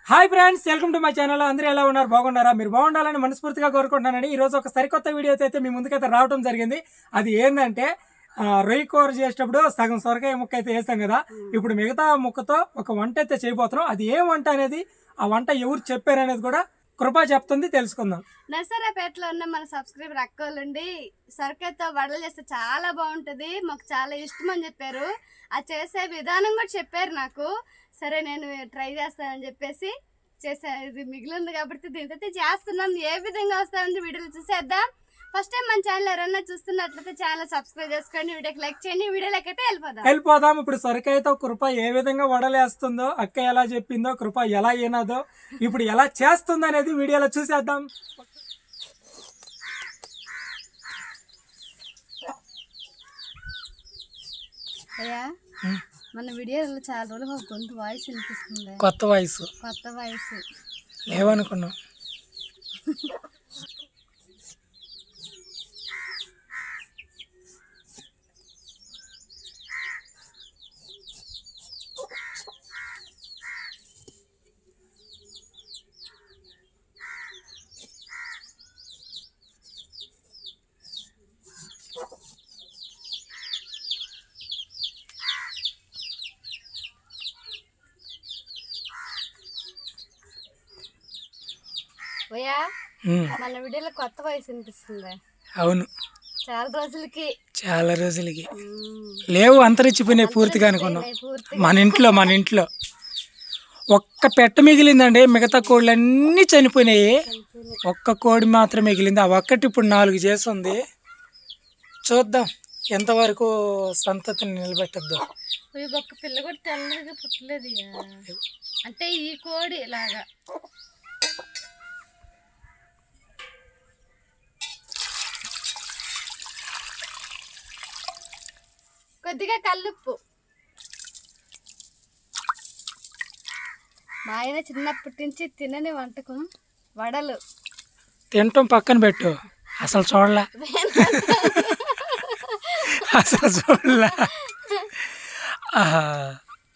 Hi friends, welcome to my channel. అందరూ ఎలా ఉన్నారు? బాగున్నారా? మీరు బాగుండాలని మనస్ఫూర్తిగా కోరుకుంటున్నానండి. ఈరోజు ఒక సరికొత్త వీడియోతో అయితే మీ ముందుకైతే రావడం జరిగింది. అది ఏంటంటే రొయ్య కూర చేసేటప్పుడు సగం సొరకాయ ముక్క అయితే వేస్తాం కదా. ఇప్పుడు మిగతా ముక్కతో ఒక వంట అయితే చేయబోతున్నాం. అది ఏం వంట అనేది, ఆ వంట ఎవరు చెప్పారనేది కూడా కృప చెప్తుంది, తెలుసుకుందాం. నర్సరాపేటలో ఉన్న మన సబ్స్క్రైబర్ అక్కలుండి సొరకాయతో వడలు చేస్తే చాలా బాగుంటుంది, మాకు చాలా ఇష్టం అని చెప్పారు. అది చేసే విధానం కూడా చెప్పారు నాకు. సరే నేను ట్రై చేస్తానని చెప్పేసి చేసా. ఇది మిగిలింది కాబట్టి దీంతో చేస్తున్నాం. ఏ విధంగా వస్తామని వీడియోలు చూసేద్దాం. ఫస్ట్ టైం మన ఛానల్ ఎవరైనా చూస్తున్నట్లయితే ఛానల్ సబ్స్క్రైబ్ చేసుకోండి, వీడియోకి లైక్ చేయండి. వీడియోలోకి అయితే వెళ్ళిపోదాం. ఇప్పుడు సొరకాయతో కృప ఏ విధంగా వడలేస్తుందో, అక్క ఎలా చెప్పిందో, కృప ఎలా ఏనాదో, ఇప్పుడు ఎలా చేస్తుందో అనేది వీడియోలో చూసేద్దాం. అయ్యా, మన వీడియోలో చాలా రోజులు ఒక గొంతు వాయిస్ వినిపిస్తుంది. కొత్త వాయిస్ లేవనుకున్నాం. మన వీడియోలో కొత్త వాయిస్ వినిపిస్తుంది. అవును, చాలా రోజులకి లేవు, అంతరించిపోయినాయి పూర్తిగా అనుకున్నాం. మన ఇంట్లో ఒక్క పెట్ట మిగిలిందండి, మిగతా కోళ్ళన్నీ చనిపోయినాయి. ఒక్క కోడి మాత్రం మిగిలింది. ఆ ఒక్కటి ఇప్పుడు 4 చేస్తుంది. చూద్దాం ఎంతవరకు సంతతిని నిలబెట్టద్దు. ఒక్క పిల్ల కూడా తెల్లగా పుట్టలేదు, అంటే ఈ కోడి లాగా. కొద్దిగా కల్లుప్పు. మా ఆయన చిన్నప్పటి నుంచి తినని వంటకం వడలు. తినటం పక్కన పెట్టు, అసలు చూడలే.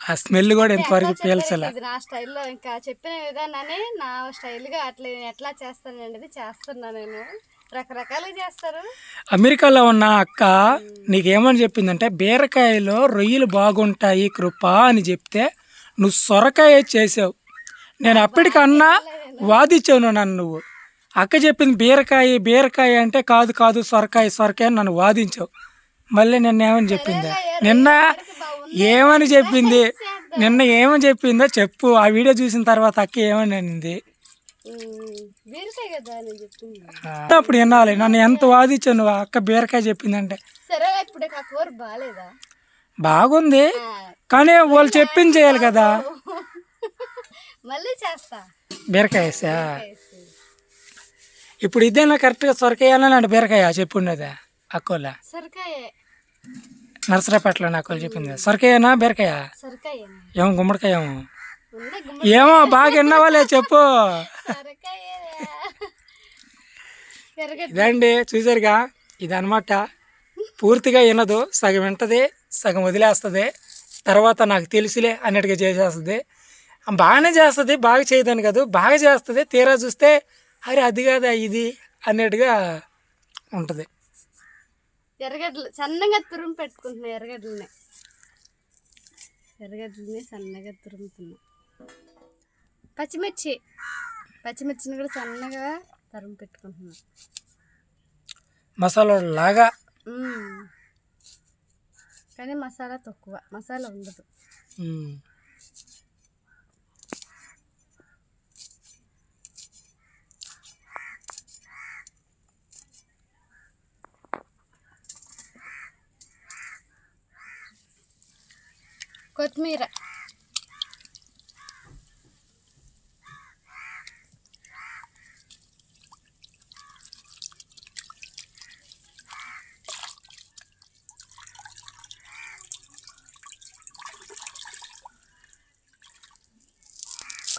ఆ స్మెల్ కూడా ఎంతవరకు పీల్చలే. నా స్టైల్లో ఇంకా చెప్పిన విధానాన్ని నా స్టైల్గా అట్లా ఎట్లా చేస్తానండి చేస్తున్నా. నేను రకరకాలుగా చేస్తారు. అమెరికాలో ఉన్న అక్క నీకేమని చెప్పిందంటే, బీరకాయలో రొయ్యలు బాగుంటాయి కృప అని చెప్తే నువ్వు సొరకాయ చేసావు. నేను అప్పటికన్నా వాదించావు నన్ను. నువ్వు అక్క చెప్పింది బీరకాయ అంటే కాదు సొరకాయ అని నన్ను వాదించావు. మళ్ళీ నిన్న ఏమని చెప్పిందా? నిన్న ఏమని చెప్పిందో చెప్పు. ఆ వీడియో చూసిన తర్వాత అక్క ఏమని అనింది? అప్పుడు వినాలి. నన్ను ఎంత వాదించావు నువ్వు. అక్క బీరకాయ చెప్పిందంటే బాగుంది, కానీ వాళ్ళు చెప్పింది చేయాలి కదా. బీరకాయ ఇప్పుడు ఇదేనా కరెక్ట్గా సొరకాయాలని అంటే బీరకాయ చెప్పుండేదా అక్కోలా? నర్సరాపేటలో అక్కోలు చెప్పింది సొరకాయనా బీరకాయ? ఏమో గుమ్మడికాయ ఏమో బాగా విన్నావాలే చెప్పు. ఇదండి, చూసారుగా, ఇదనమాట. పూర్తిగా వినదు, సగం వింటది, సగం వదిలేస్తుంది. తర్వాత నాకు తెలుసులే అన్నట్టుగా చేసేస్తుంది. బాగానే చేస్తుంది, బాగా చేయదని కాదు, బాగా చేస్తుంది. తీరా చూస్తే అరే అది కాదా ఇది అన్నట్టుగా ఉంటుంది. ఎర్రగడ్డలు సన్నగా తురుము పెట్టుకుంటున్నా. ఎర్రగడ్డలని సన్నగా తురుముతున్నా. పచ్చిమిర్చిని కూడా సన్నగా తరుము పెట్టుకుంటున్నా. మసాలా లాగా, కానీ మసాలా తక్కువ, మసాలా ఉండదు. కొత్తిమీర,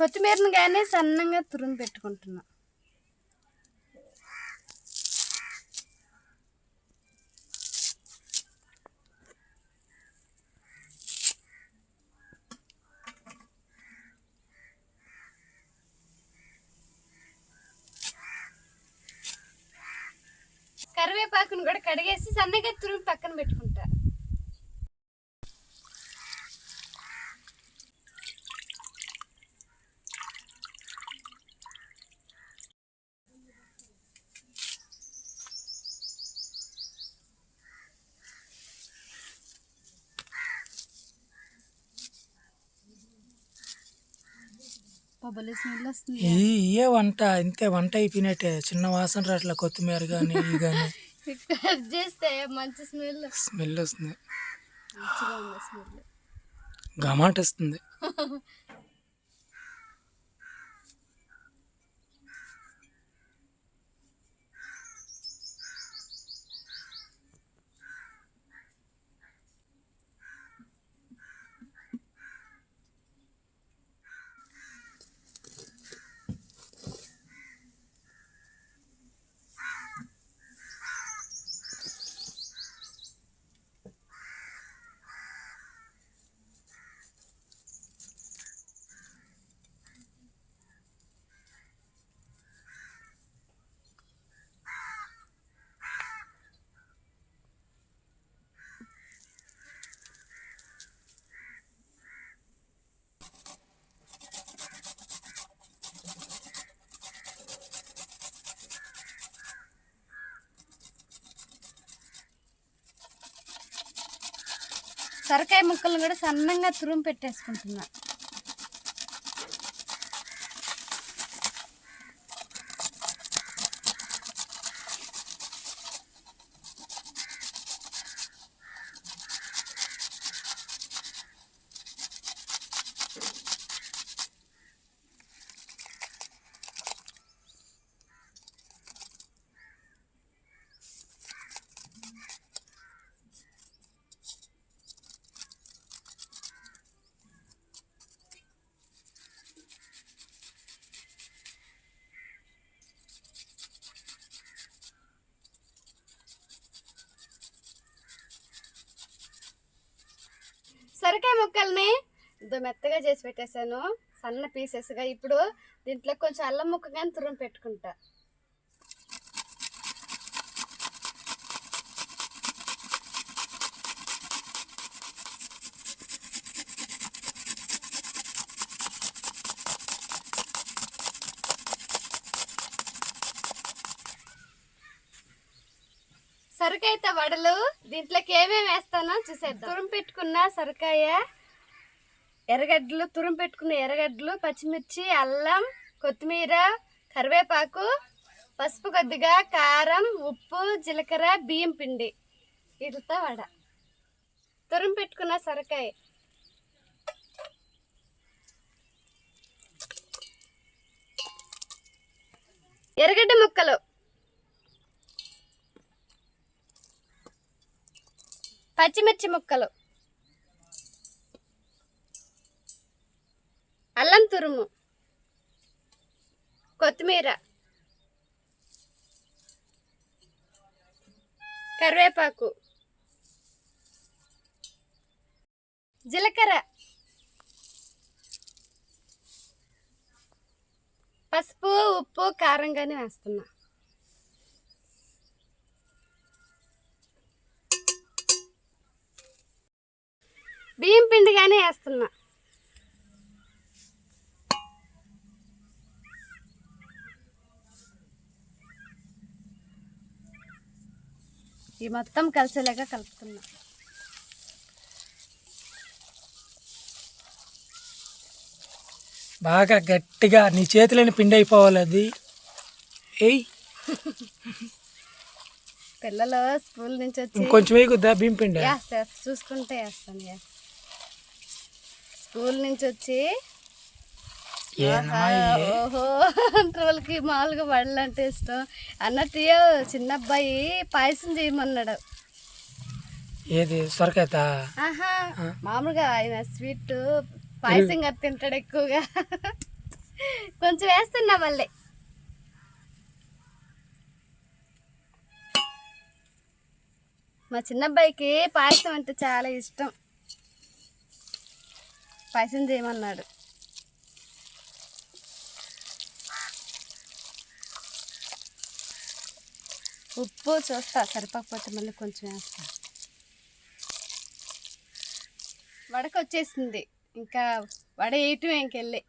కొత్తిమీరను కానీ సన్నంగా తురుము పెట్టుకుంటున్నా. కరివేపాకును కూడా కడిగేసి సన్నగా తురిమి పక్కన పెట్టుకుంటా. భలే స్మెల్ వస్తుంది. ఇయే వంట ఇంతే, వంట అయిపోయినట్టే. చిన్న వాసన రాట్లా కొత్తిమీర కానీ ఇవి కానీ. కట్ చేస్తే మంచి స్మెల్ స్మెల్ వస్తుంది, మంచిగా ఉంది స్మెల్. గమాట వస్తుంది. సొరకాయ ముక్కలు కూడా సన్నంగా తురుము పెట్టేసుకుంటున్నా. సొరకాయ ముక్కల్ని మెత్తగా చేసి పెట్టేశాను, సన్న పీసెస్గా. ఇప్పుడు దీంట్లో కొంచెం అల్లం ముక్క కానీ తురుము పెట్టుకుంటా. సొరకాయతో వడలు దీంట్లోకి ఏమేమి వేస్తానో చూసేద్దాం. తురుము పెట్టుకున్న సొరకాయ, ఎర్రగడ్డలు, తురుము పెట్టుకున్న ఎర్రగడ్డలు, పచ్చిమిర్చి, అల్లం, కొత్తిమీర, కరివేపాకు, పసుపు కొద్దిగా, కారం, ఉప్పు, జీలకర్ర, బియ్యం పిండి, వీటితో వడ. తురుము పెట్టుకున్న సొరకాయ, ఎర్రగడ్డ ముక్కలు, పచ్చిమిర్చి ముక్కలు, అల్లం తురుము, కొత్తిమీర, కరివేపాకు, జీలకర్ర, పసుపు, ఉప్పు, కారం కానీ వేస్తున్నా. బియ్యం పిండి కానీ వేస్తున్నా. ఈ మొత్తం కలిసేలాగా కలుపుతున్నా. బాగా గట్టిగా నీ చేతిలోని పిండి అయిపోవాలి అది. ఏయ్, పిల్లలు స్కూల్ నుంచి వచ్చి ఇంకొంచెం వేయకుద్దా బియ్యం పిండి? చూసుకుంటే వేస్తాను. స్కూల్ నుంచి వచ్చి ఓహో వాళ్ళకి మామూలుగా వడలు అంటే ఇష్టం అన్నట్టు చిన్న అబ్బాయి పాయసం చేయమన్నాడు. ఏది సొరకాయత? ఆహా, మామూలుగా ఆయన స్వీట్ పాయసం కదా తింటాడు ఎక్కువగా. కొంచెం వేస్తున్నా మళ్ళీ. మా చిన్నబ్బాయికి పాయసం అంటే చాలా ఇష్టం, పాయసం చేయమన్నాడు. ఉప్పు చూస్తా, సరిపోకపోతే మళ్ళీ కొంచెం వేస్తా. వడకు వచ్చేసింది, ఇంకా వడ వేయటం ఇంకెళ్ళి.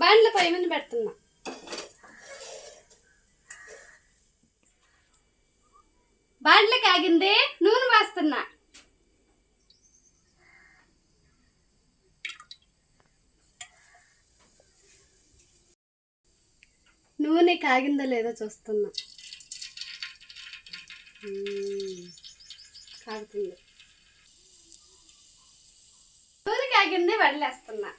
బాండ్ల పొయ్యి మీద పెడుతున్నా. బాండ్లకి ఆగింది, నూనె వేస్తున్నా. నూనె కాగిందో లేదో చూస్తున్నా. కాగుతుంది. నూనె కాగింది, వడలేస్తున్నా.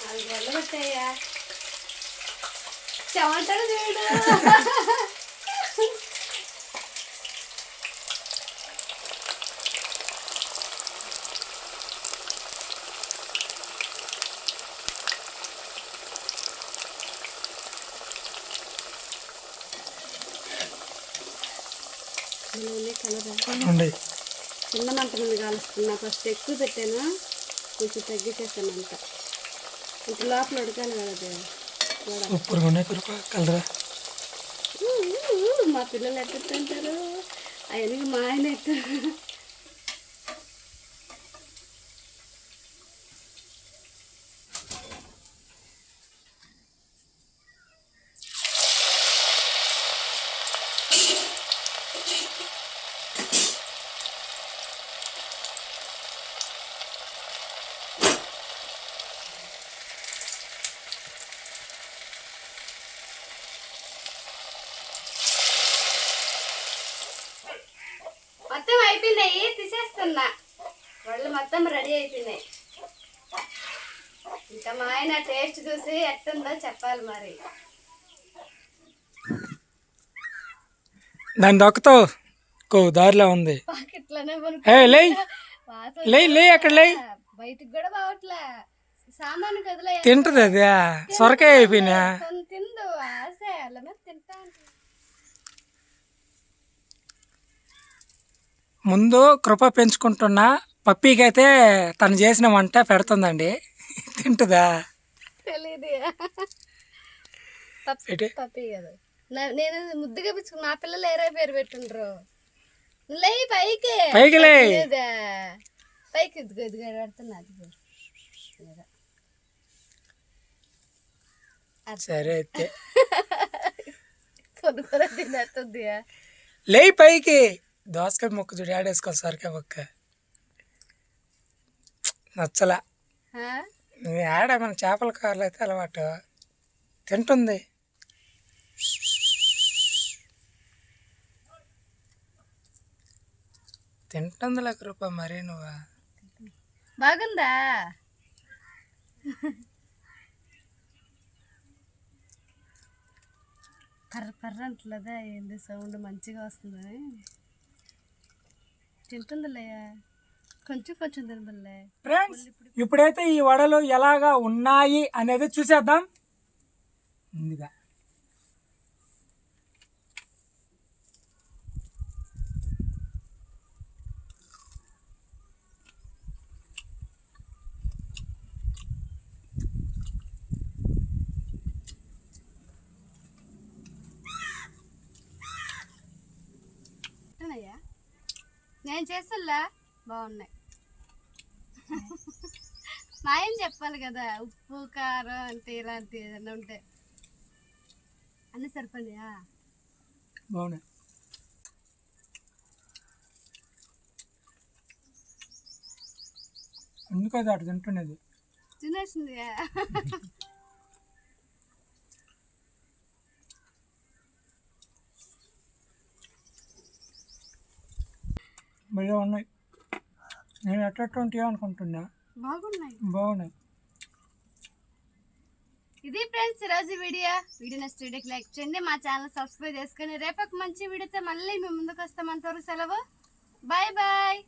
అది వెళ్ళబట్టయ్యా, చెమంటాడు చూడు. చిన్న మంట మీద కాలుస్తున్నా. ఫస్ట్ ఎక్కువ పెట్టాను, కొంచెం తగ్గించేస్తాను అంత. ఇంటి లోపల ఉడకాలి కదా. మా పిల్లలు ఎట్టుంటారు, అవన్నీ మా ఆయన ఎట్టారు. మొత్తం అయిపోయినాయి, తీసేస్తున్నా. వాళ్ళు మొత్తం రెడీ అయిపోయినాయి. ఇంకా మా ఆయన టేస్ట్ చూసి ఎట్టుందో చెప్పాలి మరి. దాన్ని దొక్కుతావు దారిలో ఉంది. పాకెట్లోనే అక్కడ లే, బయటికి కూడా బావట్లే. సామాను కదిలే తింటది. అదే సొరకాయ అయిపోయినా తిందు, ఆశ అలా తింటా. ముందు కృప పెంచుకుంటున్నా పప్పీకైతే తను చేసిన వంట పెడుతుందండి. తింటుందా తెలీదు. పప్పీ కదా, నేను ముద్దుగా పిచ్చుకు. మా పిల్లలు ఏరే పేరు పెట్టుండ్రు. లే పైకి పైకి లే, పైకి ఇదిగో ఇదిగో పెడుతున్నా. సరే అయితే కొనుక్కొని తినేస్తుంది. లే పైకి. దోసకాయ మొక్క చూడు, ఆడేసుకోవాలి సొరకాయ మొక్క. నచ్చలా. ఆడ మన చేపల కూరలు అయితే అలవాటు, తింటుంది. తింటుందిలే కృప, మరీ నువ్వు. బాగుందా? కర్ర కర్ర అంటలేదా, ఏంది సౌండ్ మంచిగా వస్తుంది. తింటుందిలే, కొంచెం కొంచెం తింటుందిలే. ఫ్రెండ్స్, ఇప్పుడైతే ఈ వడలు ఎలాగా ఉన్నాయి అనేది చూసేద్దాం. ముందుగా నేను చేస్తున్నా బాగున్నాయి. మా ఆయన చెప్పాలి కదా, ఉప్పు కారం అంటే ఇలాంటి ఏదైనా ఉంటే. అన్నీ సరిపోయా, బాగున్నాయి. ఎందుకు అది అటు తింటున్నది. తినేసింది. భలే ఉన్నాయి. నేను ఎట్టంటివి అనుకుంటున్నా, బాగున్నాయి. ఇది ఫ్రెండ్స్ ఈరోజు వీడియో నచ్చితే లైక్ చేయండి, మా ఛానల్ సబ్స్క్రైబ్ చేసుకొని రేపు ఒక మంచి వీడియోతో మళ్ళీ మేము ముందుకు వస్తాం. అంతవరకు సెలవు, బాయ్ బాయ్.